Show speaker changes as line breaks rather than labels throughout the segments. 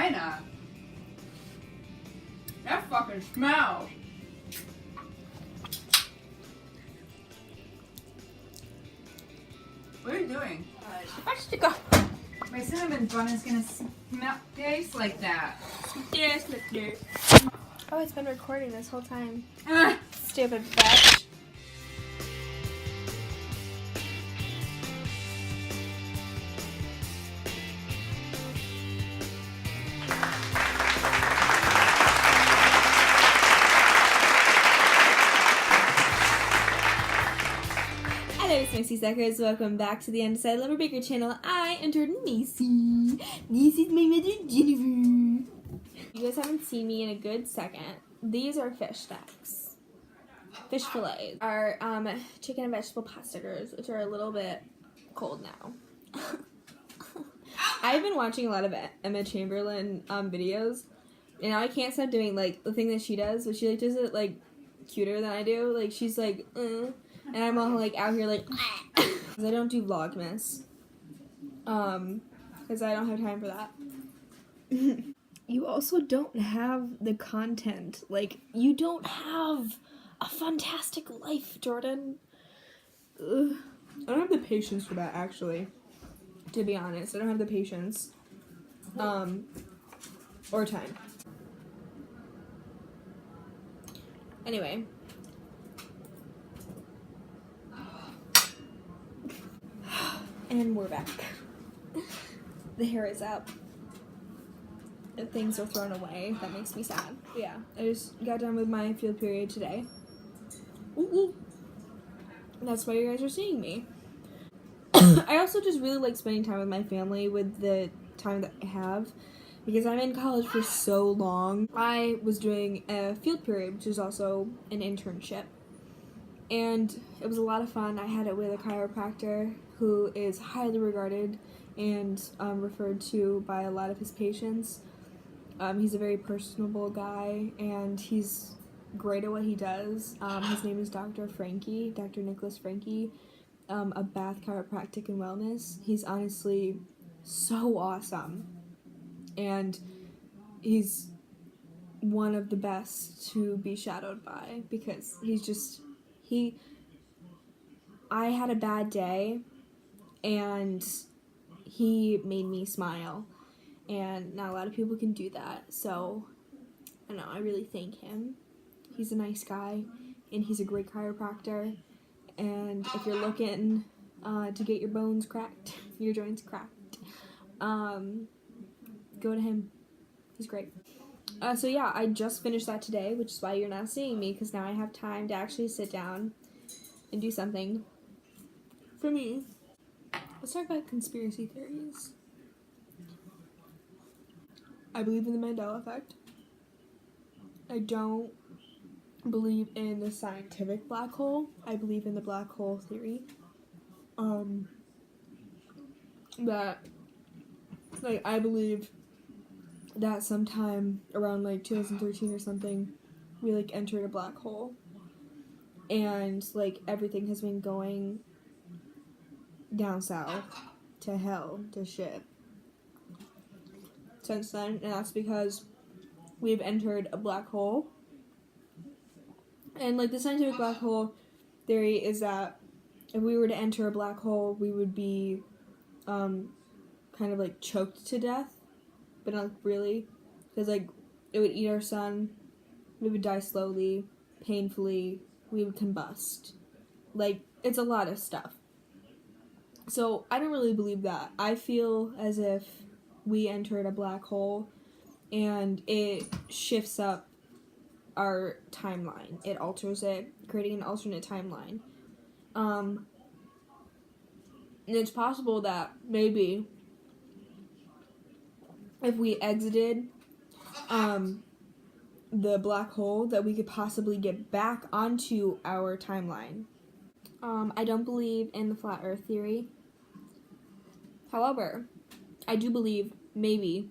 vagina. That fucking smells. What are you doing? My cinnamon bun is gonna taste like that.
Yes, look there. Oh, it's been recording this whole time.
Ah.
Stupid bitch. Hello, Smexy Suckers. Welcome back to the Undecidedlover Baker channel. I am Nisi. Nisi's my mother, Jennifer. You guys haven't seen me in a good second. These are fish stacks. Fish fillets. Our chicken and vegetable pot stickers, which are a little bit cold now. I've been watching a lot of Emma Chamberlain videos, and now I can't stop doing like the thing that she does, but she like does it like cuter than I do. Like she's like, and I'm all like out here like, because I don't do Vlogmas, because I don't have time for that. You also don't have the content. Like, you don't have a fantastic life, Jordan. Ugh. I don't have the patience for that, actually. To be honest, I don't have the patience. Or time. Anyway. And we're back. The hair is up. And things are thrown away. That makes me sad. Yeah, I just got done with my field period today. Ooh. That's why you guys are seeing me. I also just really like spending time with my family with the time that I have, because I'm in college for so long. I was doing a field period, which is also an internship, and it was a lot of fun. I had it with a chiropractor who is highly regarded and referred to by a lot of his patients. He's a very personable guy, and he's great at what he does. His name is Dr. Nicholas Frankie, a Bath Chiropractic and Wellness. He's honestly so awesome, and he's one of the best to be shadowed by, because I had a bad day, and he made me smile. And not a lot of people can do that, so I don't know, I really thank him. He's a nice guy, and he's a great chiropractor, and if you're looking to get your bones cracked, your joints cracked, go to him. He's great. So yeah, I just finished that today, which is why you're not seeing me, because now I have time to actually sit down and do something for me. Let's talk about conspiracy theories. I believe in the Mandela effect. I don't believe in the scientific black hole. I believe in the black hole theory. That, like, I believe that sometime around, like, 2013 or something, we, like, entered a black hole. And, like, everything has been going down south to hell, to shit since then, and that's because we've entered a black hole. And like the scientific black hole theory is that if we were to enter a black hole, we would be kind of like choked to death, but not really, because like it would eat our sun, we would die slowly, painfully, we would combust. Like, it's a lot of stuff. So I don't really believe that. I feel as if we entered a black hole and it shifts up our timeline. It alters it, creating an alternate timeline. And it's possible that maybe if we exited the black hole, that we could possibly get back onto our timeline. I don't believe in the flat earth theory. However, I do believe, maybe.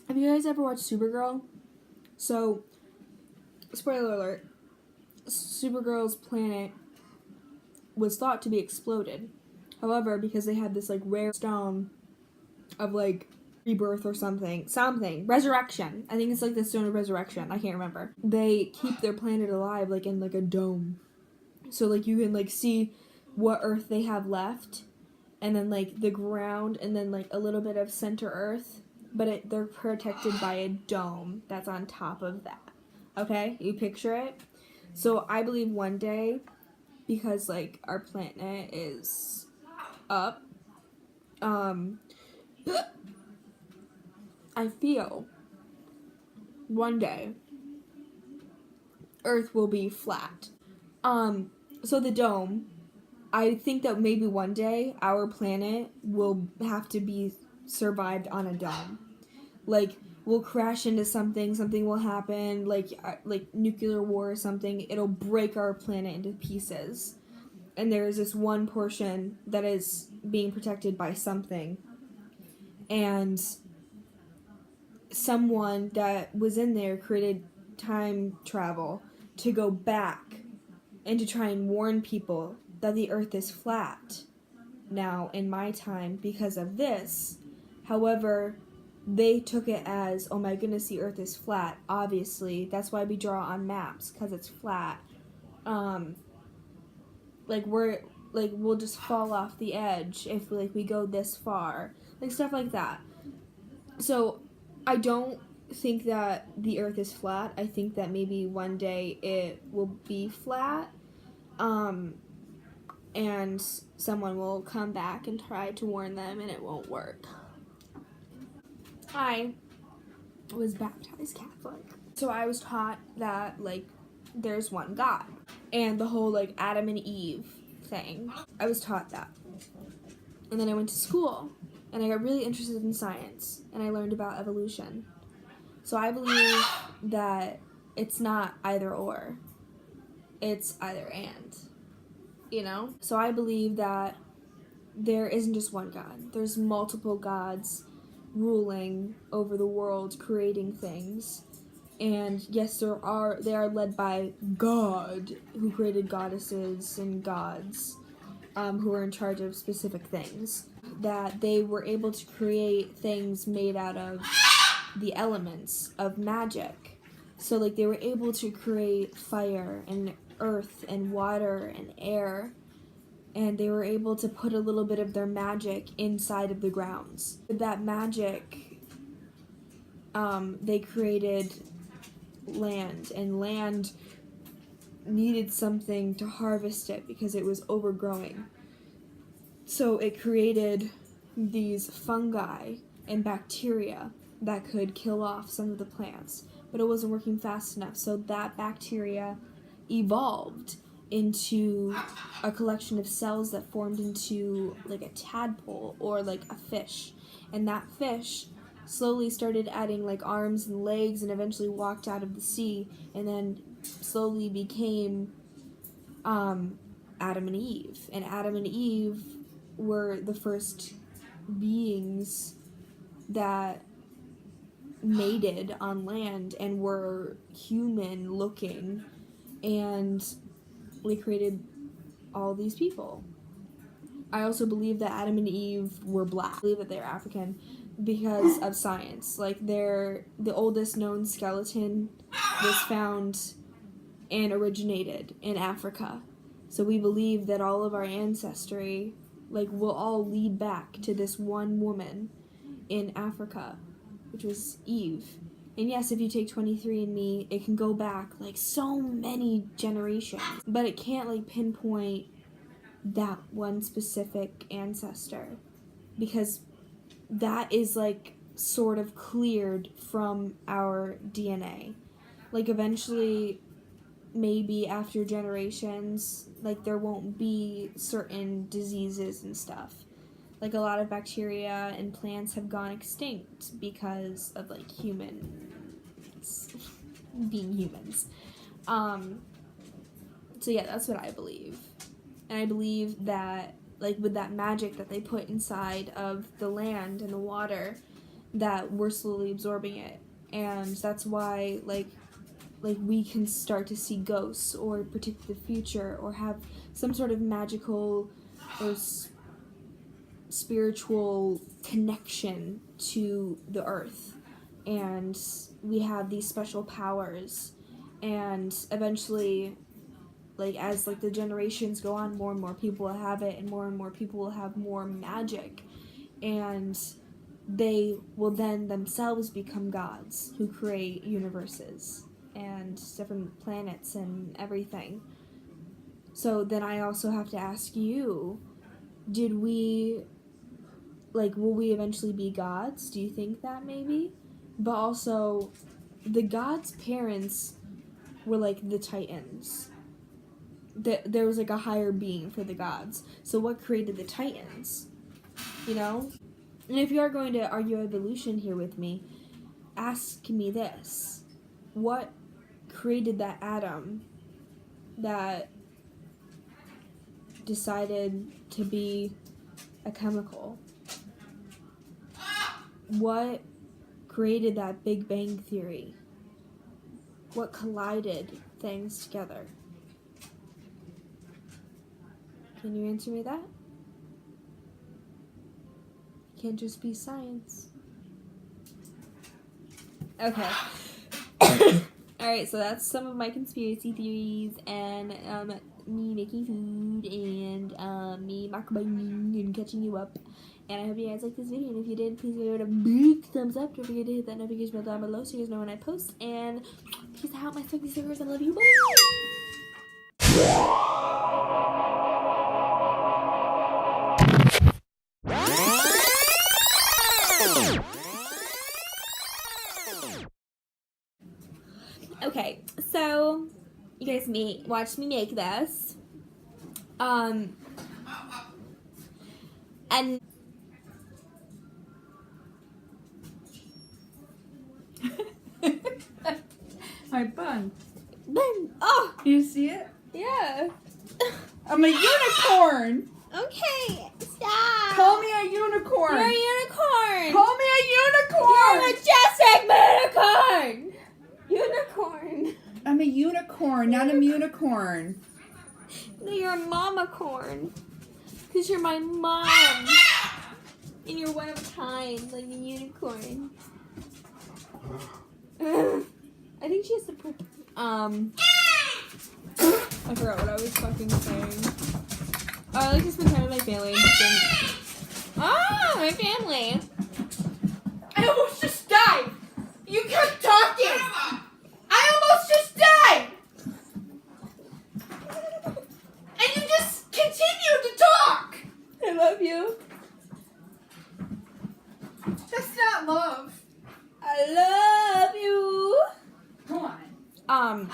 Have you guys ever watched Supergirl? So, spoiler alert, Supergirl's planet was thought to be exploded. However, because they had this, like, rare stone of, like, rebirth or something. Resurrection. I think it's like the stone of resurrection. I can't remember. They keep their planet alive like in like a dome. So like you can like see what Earth they have left, and then like the ground, and then like a little bit of center Earth, but they're protected by a dome that's on top of that. Okay? You picture it? So I believe one day, because like our planet is up, I feel one day Earth will be flat. So the dome, I think that maybe one day our planet will have to be survived on a dome. Like we'll crash into something will happen, like nuclear war or something. It'll break our planet into pieces. And there is this one portion that is being protected by something. And someone that was in there created time travel to go back and to try and warn people that the Earth is flat now in my time because of this. However, they took it as, oh my goodness, the Earth is flat. Obviously, that's why we draw on maps, because it's flat. We'll just fall off the edge if we go this far, like stuff like that. So I don't think that the Earth is flat. I think that maybe one day it will be flat, and someone will come back and try to warn them, and it won't work. I was baptized Catholic, so I was taught that there's one God, and the whole Adam and Eve thing. I was taught that, and then I went to school, and I got really interested in science, and I learned about evolution. So I believe that it's not either or, it's either and, So I believe that there isn't just one God. There's multiple gods ruling over the world, creating things. And yes, they are led by God, who created goddesses and gods, who are in charge of specific things. That they were able to create things made out of the elements of magic. So they were able to create fire and earth and water and air, and they were able to put a little bit of their magic inside of the grounds. With that magic, they created land, and land needed something to harvest it because it was overgrowing. So it created these fungi and bacteria that could kill off some of the plants, but it wasn't working fast enough. So that bacteria evolved into a collection of cells that formed into a tadpole or a fish, and that fish slowly started adding arms and legs and eventually walked out of the sea, and then slowly became Adam and Eve. And Adam and Eve were the first beings that mated on land and were human looking, and they created all these people. I also believe that Adam and Eve were black. I believe that they're African because of science. The oldest known skeleton was found and originated in Africa. So we believe that all of our ancestry will all lead back to this one woman in Africa, which was Eve. And yes, if you take 23andMe, it can go back so many generations, but it can't pinpoint that one specific ancestor, because that is sort of cleared from our DNA. Eventually, maybe after generations, there won't be certain diseases and stuff. A lot of bacteria and plants have gone extinct because of humans being humans. So yeah, that's what I believe. And I believe that with that magic that they put inside of the land and the water, that we're slowly absorbing it. And that's why we can start to see ghosts or predict the future or have some sort of magical or spiritual connection to the earth, and we have these special powers, and eventually, like, as like the generations go on, more and more people will have it, and more people will have more magic, and they will then themselves become gods who create universes and different planets and everything. So then I also have to ask you, will we eventually be gods? Do you think that maybe? But also, the gods' parents were like the Titans. There was like a higher being for the gods. So what created the Titans? You know? And if you are going to argue evolution here with me, ask me this. What created that atom that decided to be a chemical? What created that Big Bang Theory? What collided things together? Can you answer me that? It can't just be science. Okay. Alright, so that's some of my conspiracy theories, and me making food, and me mukbanging and catching you up. And I hope you guys liked this video, and if you did, please give it a big thumbs up. Don't forget to hit that notification bell down below so you guys know when I post. And peace out, my Smexy Suckers. I love you. Bye! Okay, so you guys watch me make this. And
My bun.
then, oh,
You see it?
yeah.
I'm a unicorn.
Okay, stop.
Call me a unicorn.
You're a unicorn.
Call me a unicorn.
You're a majestic unicorn. Unicorn.
I'm a unicorn, not a unicorn.
No, you're a mama corn. Because you're my mom. And you're one of a kind, like a unicorn. I think she has to poop. I forgot what I was fucking saying. Oh, I like to spend time with my family. My family.
I almost just died. You kept talking. I almost just died. And you just continued to talk.
I love you.
That's not love.
I love you.
Come on.